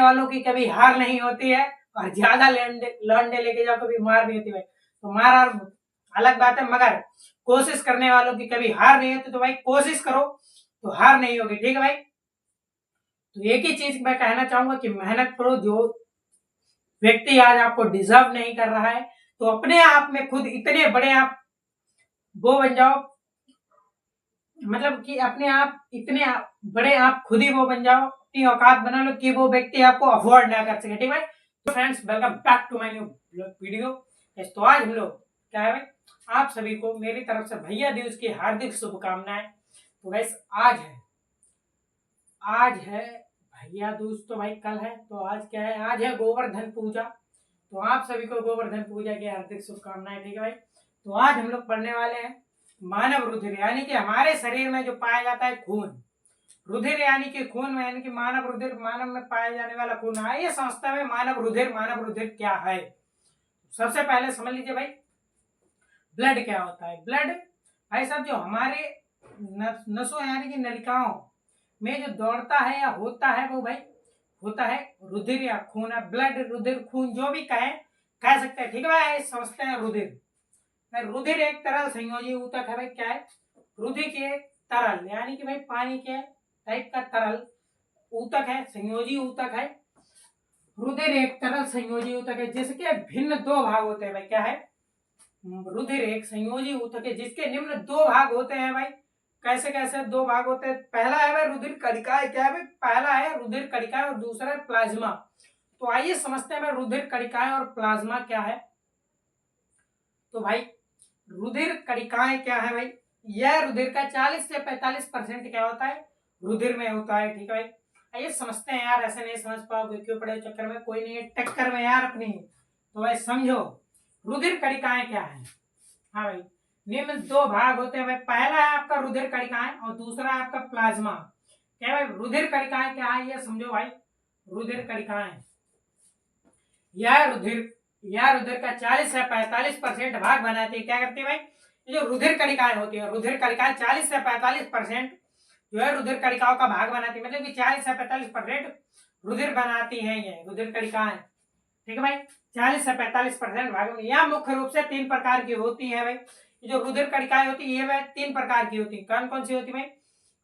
करने वालों की कभी हार नहीं होती है, और ज्यादा लौंडे लेके जाओ कभी मार नहीं होती भाई। तो मार अलग बात है, मगर कोशिश करने वालों की कभी हार नहीं होती। तो भाई कोशिश करो तो हार नहीं होगी, ठीक है भाई। तो एक ही चीज मैं कहना चाहूंगा कि मेहनत करो। जो व्यक्ति आज आपको डिजर्व नहीं कर रहा है, तो अपने आप में खुद इतने बड़े आप वो बन जाओ, मतलब कि अपने आप इतने बड़े आप खुद ही वो बन जाओ, अपनी औकात बना लो कि वो व्यक्ति आपको अफोर्ड ना कर सके, ठीक है। तो friends, welcome back to my new video. तो आज हम लोग क्या है भाई, आप सभी को मेरी तरफ से भैया दूज की हार्दिक शुभकामनाएं। तो गाइस आज है भैया दूज, तो भाई कल है, तो आज क्या है, आज है गोवर्धन पूजा। तो आप सभी को गोवर्धन पूजा की हार्दिक शुभकामनाएं, ठीक है भाई। तो आज हम लोग पढ़ने वाले हैं मानव रुधिर, यानी कि हमारे शरीर में जो पाया जाता है खून, रुधिर यानी कि खून में, यानी कि मानव रुधिर, मानव में पाया जाने वाला खून। आइए समझते हैं मानव रुधिर क्या है। सबसे पहले समझ लीजिए भाई, ब्लड क्या होता है। ब्लड भाई साहब जो हमारे नसों यानी कि नलिकाओं में जो दौड़ता है या होता है, वो भाई होता है रुधिर या खून है। ब्लड, रुधिर, खून जो भी कह सकते हैं, ठीक है भाई। समझते हैं रुधिर। रुधिर एक तरल संयोजी ऊतक है भाई। क्या है? रुधिर के तरल यानी कि भाई पानी के टाइप का तरल ऊतक है, संयोजी ऊतक है। रुधिर एक तरल संयोजी ऊतक है जिसके भिन्न दो भाग होते हैं भाई। क्या है? रुधिर एक संयोजी ऊतक है जिसके निम्न दो भाग होते हैं भाई। कैसे कैसे दो भाग होते हैं? पहला है भाई रुधिर कणिकाएं। क्या है भाई? पहला है रुधिर कणिकाएं और दूसरा है प्लाज्मा। तो आइए समझते हैं भाई रुधिर कणिकाएं और प्लाज्मा क्या है। तो भाई रुधिर कणिकाएं क्या है भाई? यह रुधिर का 40 से 45% क्या होता है? रुधिर में होता है, ठीक है भाई। आइए समझते हैं यार, ऐसे नहीं समझ पाओगे, क्यों पड़े चक्कर में, कोई नहीं है टक्कर में यार अपनी। तो भाई समझो रुधिर कणिकाएं क्या है। हाँ भाई, निम्न दो भाग होते हैं भाई। पहला है आपका रुधिर कणिकाएं और दूसरा है आपका प्लाज्मा। क्या भाई? रुधिर कणिकाएं क्या है ये समझो भाई। रुधिर कणिकाएं यह रुधिर का 40 से 45% भाग बनाती है। क्या करती है भाई? ये जो रुधिर कणिकाएं होती है, रुधिर कणिकाएं 40 से 45% जो है रुधिर कणिकाओं का भाग बनाती है, मतलब कि 40 से 45% रुधिर बनाती हैं ये रुधिर कणिकाएं, ठीक है भाई। 40 से 45% भाग में यह मुख्य रूप से 3 प्रकार की होती है भाई। ये जो रुधिर कणिकाएं होती है ये 3 प्रकार की होती है। कौन कौन सी होती है भाई?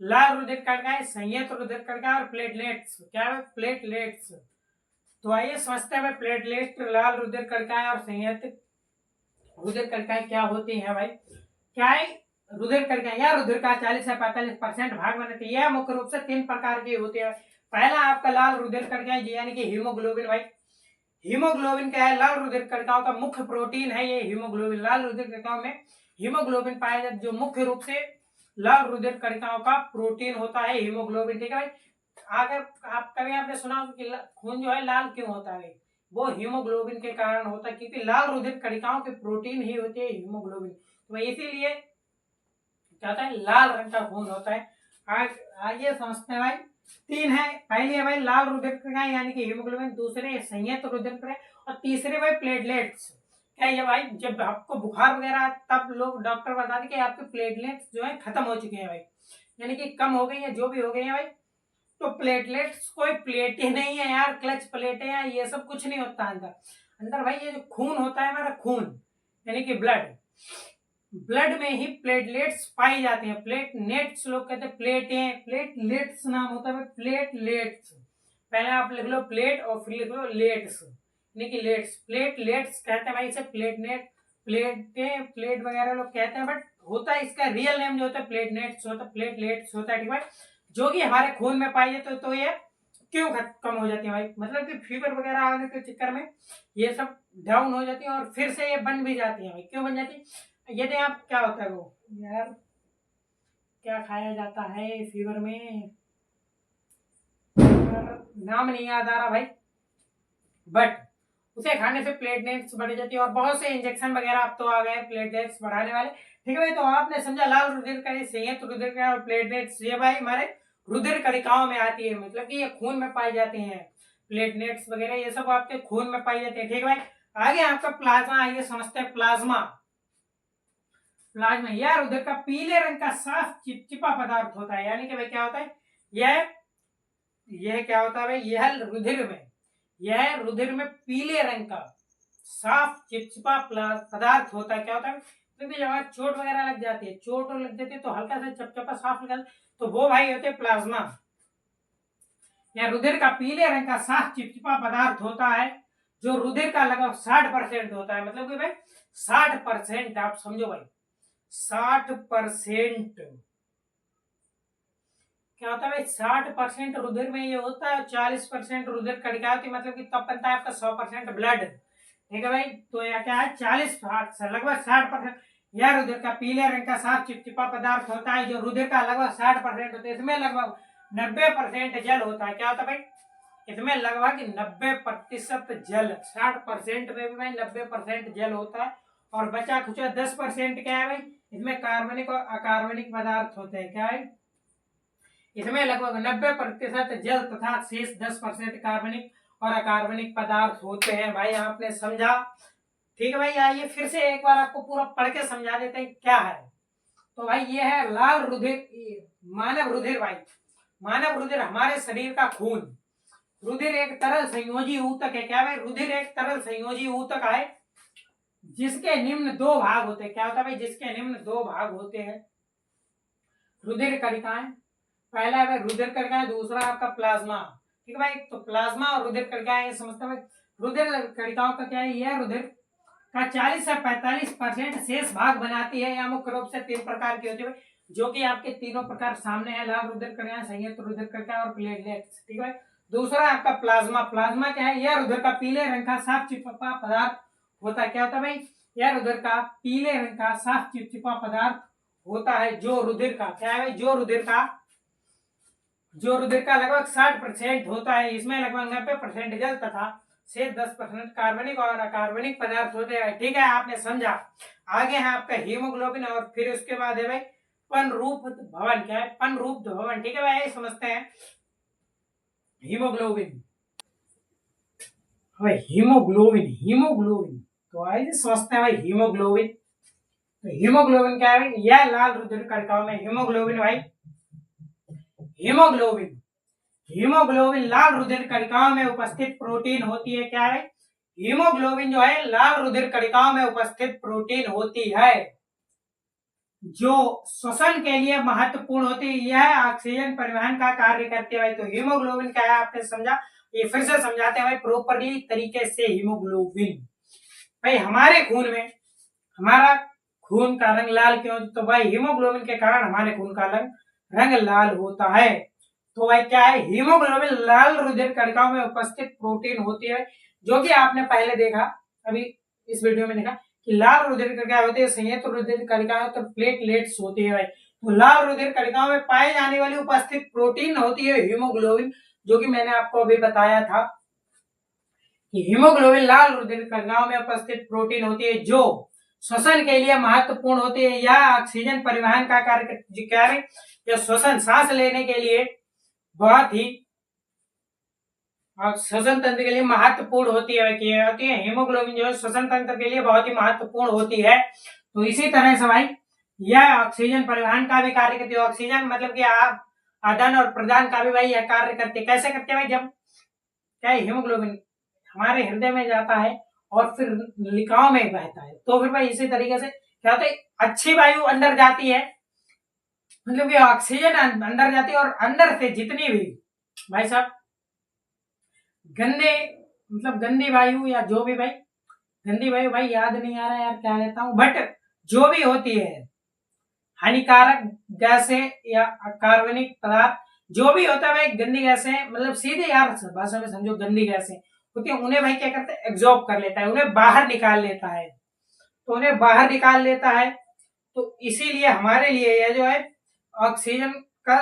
लाल रुधिर कणिकाएं, संयत रुधिर कणिकाएं और प्लेटलेट्स। क्या है? प्लेटलेट्स। तो आइए समझते हैं प्लेटलेट, लाल रुधिर कणिकाएं और संयत रुधिर कणिकाएं क्या होती हैं भाई। क्या है? रुधिर कणिकाएं या रुधिर का 40 से 45% भाग बनाती है। यह मुख्य रूप से 3 प्रकार की होती है। पहला आपका लाल रुधिर कणिकाएं यानी कि हीमोग्लोबिन भाई। हीमोग्लोबिन क्या है? लाल रुधिर कणिकाओं का मुख्य प्रोटीन है ये हीमोग्लोबिन। लाल रुधिर कणिकाओं में हीमोग्लोबिन पाया जाता है, जो मुख्य रूप से लाल रुधिर कणिकाओं का प्रोटीन होता है हीमोग्लोबिन, ठीक है भाई। अगर आपने सुना हो कि खून जो है लाल क्यों होता है, वो हीमोग्लोबिन के कारण होता है, क्योंकि लाल रुधिर कणिकाओं की प्रोटीन ही होती है हीमोग्लोबिन। तो इसीलिए क्या होता है? लाल रंग का खून होता है। आइए समझते हैं भाई। 3 है। पहली है भाई लाल रुधिर कणिकाएं यानी कि हीमोग्लोबिन, दूसरे संयत रुधिर कणिकाएं और तीसरे भाई प्लेटलेट्स। क्या ये भाई? जब आपको बुखार वगैरह तब लोग डॉक्टर बताते कि आपके प्लेटलेट्स जो है खत्म हो चुके हैं भाई, यानी कि कम हो गई है, जो भी हो गई है भाई। तो प्लेटलेट्स कोई प्लेट ही नहीं है यार, क्लच प्लेटें हैं, ये सब कुछ नहीं होता अंदर। अंदर भाई ये जो खून होता है हमारा, खून यानी कि ब्लड में ही प्लेटलेट्स पाई जाती हैं। प्लेटलेट्स लोग कहते हैं प्लेटें, प्लेटलेट्स नाम होता है प्लेटलेट्स। पहले आप लिख लो प्लेट और फिर लिख लो लेट्स, यानी कि लेट्स। प्लेटलेट्स कहते हैं भाई इसे। प्लेटलेट, प्लेटें, प्लेट वगैरह लोग कहते हैं, बट होता है इसका रियल नेम जो होता है प्लेटलेट्स होता है, प्लेटलेट्स होता है, ठीक है, जो कि हमारे खून में पाई जाती है। तो ये क्यों कम हो जाती है भाई? मतलब कि फीवर वगैरह आने के चक्कर में ये सब डाउन हो जाती है और फिर से ये बन भी जाती है भाई। क्यों बन जाती है? यदि आप क्या होता है वो यार, क्या खाया जाता है फीवर में, नाम नहीं याद आ रहा भाई, बट उसे खाने से प्लेटलेट्स बढ़ जाती है। और बहुत से इंजेक्शन वगैरह अब तो आ गए प्लेटलेट्स बढ़ाने वाले, ठीक है भाई। तो आपने समझा लाल रुधिर का, संयत रुधिर का और प्लेटलेट्स, ये भाई हमारे रुधिर कणिकाओं में आती है, मतलब कि ये खून में पाई जाती हैं। प्लेटलेट्स वगैरह ये सब आपके खून में पाई जाती है, ठीक है भाई। आगे आपका प्लाज्मा, आइए समझते हैं प्लाज्मा। प्लाज्मा यह रुधिर का पीले रंग का साफ चिपचिपा पदार्थ होता है, यानी कि भाई क्या होता है? यह यह क्या होता है भाई, यह रुधिर में पीले रंग का साफ चिपचिपा पदार्थ होता है। क्या होता है, क्योंकि जब चोट वगैरह लग जाती है, चोट लग जाती है तो हल्का सा चिपचिपा साफ निकल, तो वो भाई होते हैं प्लाज्मा। यह रुधिर का पीले रंग का साफ चिपचिपा पदार्थ होता है जो रुधिर का लगभग 60% होता है। मतलब कि भाई 60%, आप समझो भाई 60% क्या होता है भाई, 60% रुधिर में ये होता है, 40% रुधिर कणिका होती है। मतलब कि तब बनता है आपका 100% ब्लड। ठीक है भाई, तो यह क्या है, 40 लगभग 60%। यह रुधिर का पीले रंग का साफ चिपचिपा पदार्थ होता है जो रुधिर का लगभग 60% होता है। इसमें लगभग 90% जल होता है। क्या होता है भाई, इसमें लगभग 90% जल, 60% में भी भाई 90% जल होता है, और बचा खुचा 10% क्या है भाई, इसमें कार्बनिक और अकार्बनिक पदार्थ होते हैं। क्या है, इसमें लगभग 90% जल तथा शेष 10% कार्बनिक और अकार्बनिक पदार्थ होते हैं। भाई आपने समझा? ठीक है भाई, आइए फिर से एक बार आपको पूरा पढ़ के समझा देते हैं क्या है। तो भाई ये है लाल रुधिर, मानव रुधिर। भाई मानव रुधिर हमारे शरीर का खून। रुधिर एक तरल संयोजी ऊतक है। क्या भाई, रुधिर एक तरल संयोजी ऊतक है जिसके निम्न 2 भाग होते हैं। क्या होता है भाई, जिसके निम्न 2 भाग होते हैं। रुधिर कणिकाएं, पहला है भाई रुधिर कणिकाएं, दूसरा आपका प्लाज्मा। ठीक है भाई, तो प्लाज्मा और रुधिर कणिकाएं समझते हैं। रुधिर कणिकाओं का क्या है, यह रुधिर का 40 से 45% शेष भाग बनाती है। यह मुख्य रूप से 3 प्रकार की होती है, जो कि आपके तीनों प्रकार सामने है, लाल रुधिर कणिकाएं, संयुक्त रुधिर कणिकाएं और प्लेटलेट्स। ठीक है, दूसरा आपका प्लाज्मा। प्लाज्मा क्या है, यह रुधिर का पीले रंग का साफ चिपचिपा पदार्थ होता है। क्या होता है भाई, यह रुधिर का पीले रंग का साफ चिपचिपा पदार्थ होता है जो रुधिर का क्या है, जो रुधिर का लगभग 60% होता है। इसमें लगभग 90% जल तथा से 10% कार्बनिक और अकार्बनिक पदार्थ होते हैं। ठीक है, आपने समझा। आगे है आपका हीमोग्लोबिन, और फिर उसके बाद है भाई पनरूप भवन। क्या है, पनरूप भवन। ठीक है भाई, समझते हैं हीमोग्लोबिन। भाई हीमोग्लोबिन तो आइए समझते हैं भाई हीमोग्लोबिन। तो हीमोग्लोबिन क्या है भाई, यह लाल रुधिर कणिकाओं में हीमोग्लोबिन भाई, हीमोग्लोबिन लाल रुधिर कणिकाओं में उपस्थित प्रोटीन होती है। क्या है, हीमोग्लोबिन जो है लाल रुधिर कणिकाओं में उपस्थित प्रोटीन होती है जो श्वसन के लिए महत्वपूर्ण होती है। यह ऑक्सीजन परिवहन का कार्य करती है। भाई तो हीमोग्लोबिन क्या है आपने समझा, ये फिर से समझाते हैं भाई प्रॉपरली तरीके से। हीमोग्लोबिन भाई हमारे खून में, हमारा खून का रंग लाल क्यों, तो भाई हीमोग्लोबिन के कारण हमारे खून का रंग लाल होता है। तो भाई क्या है, हीमोग्लोबिन लाल रुधिर कणिकाओं में उपस्थित प्रोटीन होती है, जो कि आपने पहले देखा, अभी इस वीडियो में देखा कि लाल रुधिर कणिका होती है, संयुक्त रुधिर कणिका तो प्लेटलेट्स होती है। भाई तो लाल रुधिर कणिकाओं में पाई जाने वाली उपस्थित प्रोटीन होती है हीमोग्लोबिन, जो कि मैंने आपको अभी बताया था कि हीमोग्लोबिन लाल रुधिर कणिकाओं में उपस्थित प्रोटीन होती है जो श्वसन के लिए महत्वपूर्ण होती है। यह ऑक्सीजन परिवहन का कार्य क्या है, यह श्वसन सांस लेने के लिए बहुत ही श्वसन तंत्र के लिए महत्वपूर्ण होती है। हीमोग्लोबिन जो है श्वसन तंत्र के लिए बहुत ही महत्वपूर्ण होती है। तो इसी तरह से भाई यह ऑक्सीजन परिवहन का भी कार्य करती है। ऑक्सीजन मतलब कि आदान और प्रदान का भी भाई यह कार्य करते हैं। कैसे करते हैं भाई, जब क्या हीमोग्लोबिन हमारे हृदय में जाता है और फिर नलिकाओं में बहता है, तो फिर भाई इसी तरीके से क्या होता है, अच्छी वायु अंदर जाती है, मतलब कि ऑक्सीजन अंदर जाती है, और अंदर से जितनी भी भाई साहब गंदी वायु या जो भी भाई गंदी वायु, भाई याद नहीं आ रहा यार क्या लेता हूं, बट जो भी होती है हानिकारक गैसें या कार्बनिक पदार्थ जो भी होता है भाई, गंदी गैसें, मतलब सीधे यार भाषा में समझो गंदी गैसें होती है, उन्हें भाई क्या करते हैं, एब्जॉर्ब कर लेता है, उन्हें बाहर निकाल लेता है। तो उन्हें बाहर निकाल लेता है, तो इसीलिए हमारे लिए यह जो है ऑक्सीजन का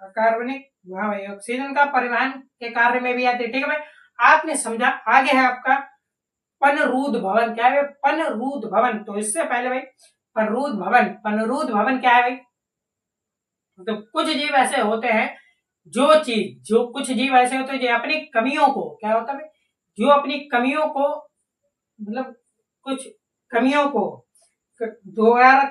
कार्बनिक, हाँ भाई ऑक्सीजन का परिवहन के कार्य में भी आते हैं। ठीक है भाई, आपने समझा। आगे है आपका पनरूद भवन। क्या है पनरूद भवन, तो इससे पहले भाई पनरूद भवन क्या है भाई, तो कुछ जीव ऐसे होते हैं जो कुछ जीव ऐसे होते हैं जो अपनी कमियों को, क्या होता है, जो अपनी कमियों को, मतलब कुछ कमियों को दोबारा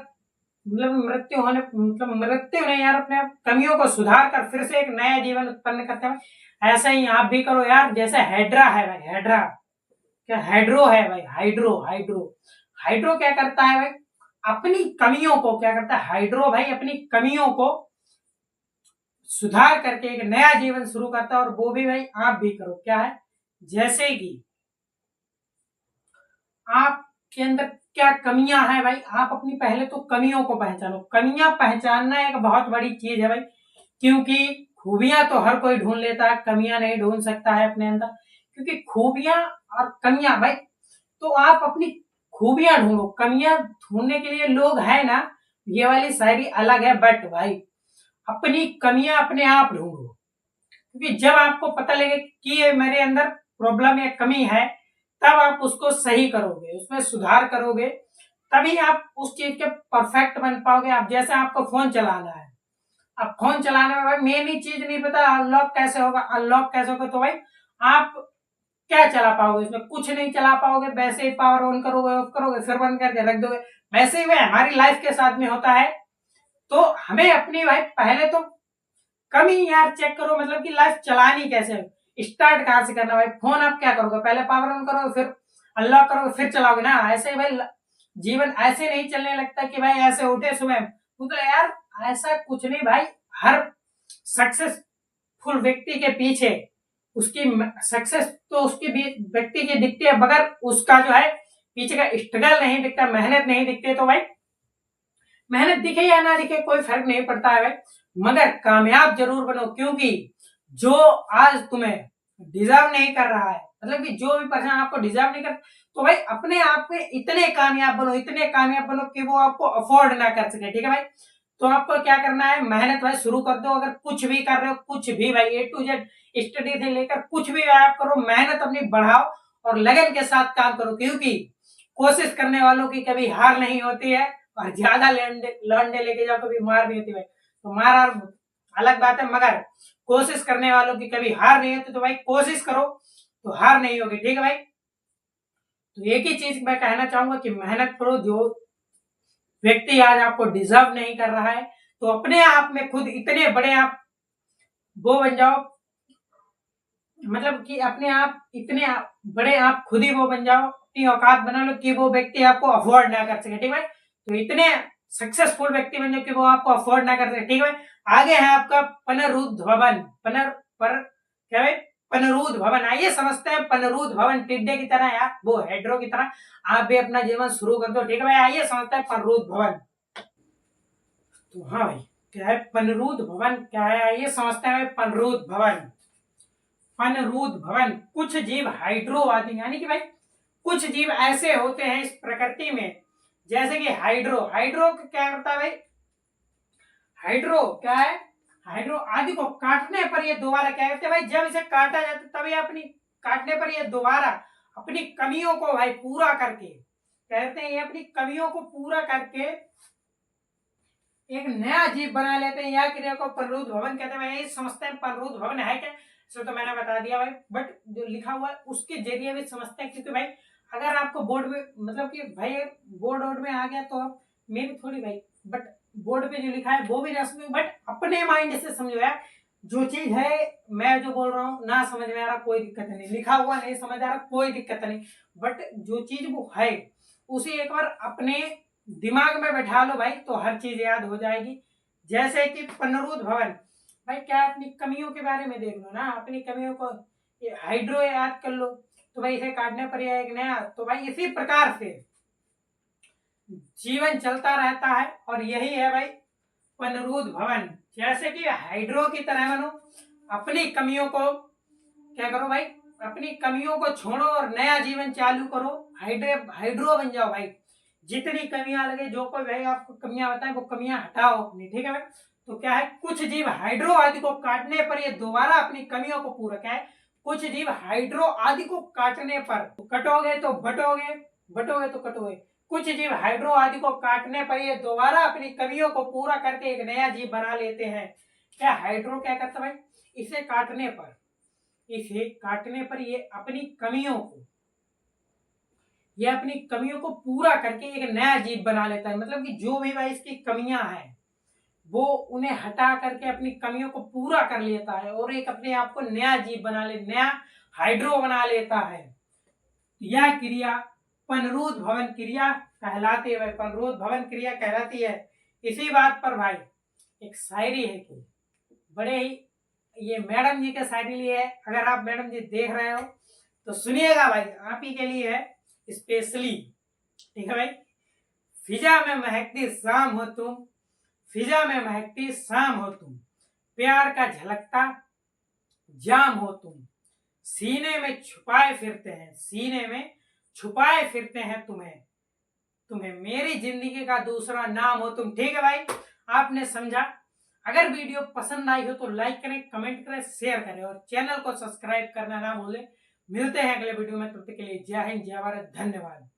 मतलब मृत्यु होने, मतलब मृत्यु नहीं यार, अपने कमियों को सुधार कर फिर से एक नया जीवन उत्पन्न करते हैं। ऐसा ही आप भी करो यार। जैसे हाइड्रा है भाई, हाइड्रा क्या, हाइड्रो है भाई, हाइड्रो हाइड्रो हाइड्रो क्या करता है भाई, अपनी कमियों को क्या करता है हाइड्रो भाई, अपनी कमियों को सुधार करके एक नया जीवन शुरू करता है। और वो भी भाई आप भी करो। क्या है, जैसे कि आपके अंदर क्या कमियां हैं भाई, आप अपनी पहले तो कमियों को पहचानो। कमियां पहचानना एक बहुत बड़ी चीज है भाई, क्योंकि खूबियां तो हर कोई ढूंढ लेता है, कमियां नहीं ढूंढ सकता है अपने अंदर। क्योंकि खूबियां और कमियां भाई, तो आप अपनी खूबियां ढूंढो, कमियां ढूंढने के लिए लोग है ना, ये वाली शायरी अलग है, बट भाई अपनी कमियां अपने आप ढूंढो। क्योंकि जब आपको पता लगे कि ये मेरे अंदर प्रॉब्लम या कमी है, तब आप उसको सही करोगे, उसमें सुधार करोगे, तभी आप उस चीज के परफेक्ट बन पाओगे। आप जैसे आपको फोन चलाना है, अब फोन चलाने में भाई मेन ही चीज नहीं पता, अनलॉक कैसे होगा, अनलॉक कैसे होगा, तो भाई आप क्या चला पाओगे, इसमें कुछ नहीं चला पाओगे। वैसे ही पावर ऑन करोगे, ऑफ करोगे, फिर बंद करके रख दोगे। वैसे ही वह हमारी लाइफ के साथ में होता है। तो हमें अपनी भाई पहले तो कमी यार चेक करो, मतलब कि लाइफ चलानी कैसे है, स्टार्ट कहां से करना भाई। फोन आप क्या करोगे, पहले पावर ऑन करोगे, फिर अनलॉक करोगे, फिर चलाओगे ना। ऐसे ही भाई जीवन ऐसे नहीं चलने लगता कि भाई ऐसे उठे सुबह, तो यार ऐसा कुछ नहीं भाई। हर सक्सेसफुल व्यक्ति के पीछे उसकी सक्सेस तो उसकी भी व्यक्ति की दिखती है, मगर उसका जो है पीछे का स्ट्रगल नहीं दिखता, मेहनत नहीं दिखती। तो भाई मेहनत दिखे या ना दिखे कोई फर्क नहीं पड़ता है भाई, मगर कामयाब जरूर बनो। क्योंकि जो आज तुम्हें डिजर्व नहीं कर रहा है, मतलब कि जो भी पर्सन आपको डिजर्व नहीं कर, तो भाई अपने आप में इतने कामयाब बनो, इतने कामयाब बनो कि वो आपको अफोर्ड ना कर सके। ठीक है भाई, तो आपको क्या करना है, मेहनत भाई शुरू कर दो। अगर कुछ भी कर रहे हो, कुछ भी भाई ए टू जेड स्टडी से लेकर कुछ भी आप करो, मेहनत अपनी बढ़ाओ और लगन के साथ काम करो। क्योंकि कोशिश करने वालों की कभी हार नहीं होती है, और ज्यादा लौंडे लेके जाओ कभी मार नहीं होती भाई। तो मार अलग बात है, मगर कोशिश करने वालों की कभी हार नहीं होती। तो भाई कोशिश करो तो हार नहीं होगी। ठीक है भाई, तो एक ही चीज मैं कहना चाहूंगा कि मेहनत करो। जो व्यक्ति आज आपको डिजर्व नहीं कर रहा है, तो अपने आप में खुद इतने बड़े आप वो बन जाओ, मतलब कि अपने आप इतने बड़े आप खुद ही वो बन जाओ, अपनी औकात बना लो कि वो व्यक्ति आपको अफोर्ड ना कर सके। ठीक है, तो इतने सक्सेसफुल व्यक्ति बन जाओ कि वो आपको अफोर्ड ना कर सके। ठीक है, आगे है आपका पनरुद्ध भवन। पनर पर क्या है, पनरूद भवन। आइए समझते हैं पनरूद भवन, टिड्डे की तरह यार, वो हेड्रो की तरह आप भी अपना जीवन शुरू कर दो। ठीक है भाई, आइए समझते हैं पनरूद भवन। तो हाँ भाई, क्या है पनरूद भवन, क्या है आइए समझते हैं पनरूद भवन। पनरूद भवन, कुछ जीव हाइड्रोवादी, यानी कि भाई कुछ जीव ऐसे होते हैं इस प्रकृति में, जैसे कि हाइड्रो। हाइड्रो क्या करता है भाई, हाइड्रो क्या है, हाइड्रो आदि को काटने पर ये दोबारा क्या करते हैं भाई, जब इसे काटा जाता है तभी अपनी काटने पर ये दोबारा अपनी कमियों को भाई पूरा करके, कहते हैं ये अपनी कमियों को पूरा करके एक नया जीव बना लेते हैं। या क्रिया को पनरूद भवन कहते हैं। भाई समझते हैं पनरूद भवन है क्या, सो तो मैंने बता दिया भाई, बट जो लिखा हुआ है उसके जरिए भी समझते हैं। क्योंकि भाई अगर आपको बोर्ड में, मतलब कि भाई बोर्ड वोर्ड में आ गया तो आप मेरी थोड़ी भाई, बट बोर्ड पे जो लिखा है वो भी ना समझो, बट अपने माइंड से समझो यार। जो चीज है, मैं जो बोल रहा हूँ ना समझ में आ रहा कोई दिक्कत नहीं, लिखा हुआ नहीं समझ आ रहा कोई दिक्कत नहीं, बट जो चीज वो है उसे एक बार अपने दिमाग में बैठा लो भाई, तो हर चीज याद हो जाएगी। जैसे कि पनरूद भवन, भाई क्या अपनी कमियों के बारे में देख लो ना, अपनी कमियों को हाइड्रो याद कर लो, तो भाई इसे काटने पर यह एक नया, तो भाई इसी प्रकार से जीवन चलता रहता है। और यही है भाई पनरूद भवन। जैसे कि हाइड्रो की तरह बनो, अपनी कमियों को क्या करो भाई, अपनी कमियों को छोड़ो और नया जीवन चालू करो। हाइड्रो बन जाओ भाई। जितनी कमियां लगे, जो कोई भाई आपको कमियां बताए वो कमियां हटाओ अपनी। ठीक है भाई, तो क्या है, कुछ जीव हाइड्रो आदि को काटने पर ये दोबारा अपनी कमियों को पूरा, क्या है, कुछ जीव हाइड्रो आदि को काटने पर, कटोगे तो बटोगे, बटोगे तो कटोगे। कुछ जीव हाइड्रो आदि को काटने पर ये दोबारा अपनी कमियों को पूरा करके एक नया जीव बना लेते हैं। क्या हाइड्रो क्या करता है भाई, इसे काटने पर, इसे काटने पर ये अपनी कमियों को ये अपनी कमियों को पूरा करके एक नया जीव बना लेता है। मतलब कि जो भी भाई इसकी कमियां हैं वो उन्हें हटा करके अपनी कमियों को पूरा कर लेता है और एक अपने आप को नया जीव बना ले, नया हाइड्रो बना लेता है। यह क्रिया पनरूद भवन क्रिया कहलाती है। पनरूद भवन क्रिया कहलाती है। इसी बात पर भाई एक शायरी है कि बड़े ही, ये मैडम जी के शायरी लिए है। अगर आप मैडम जी देख रहे हो तो सुनिएगा भाई, आप ही के लिए है स्पेशली। ठीक है भाई। फिजा में महकती शाम हो तुम, फिजा में महकती शाम हो तुम, प्यार का झलकता जाम हो तुम, सीने में छुपाए फिरते हैं, सीने में छुपाए फिरते हैं तुम्हें, तुम्हें मेरी जिंदगी का दूसरा नाम हो तुम। ठीक है भाई, आपने समझा। अगर वीडियो पसंद आई हो तो लाइक करें, कमेंट करें, शेयर करें और चैनल को सब्सक्राइब करना ना भूलें। मिलते हैं अगले वीडियो में, तब तक के लिए जय हिंद, जय भारत, धन्यवाद।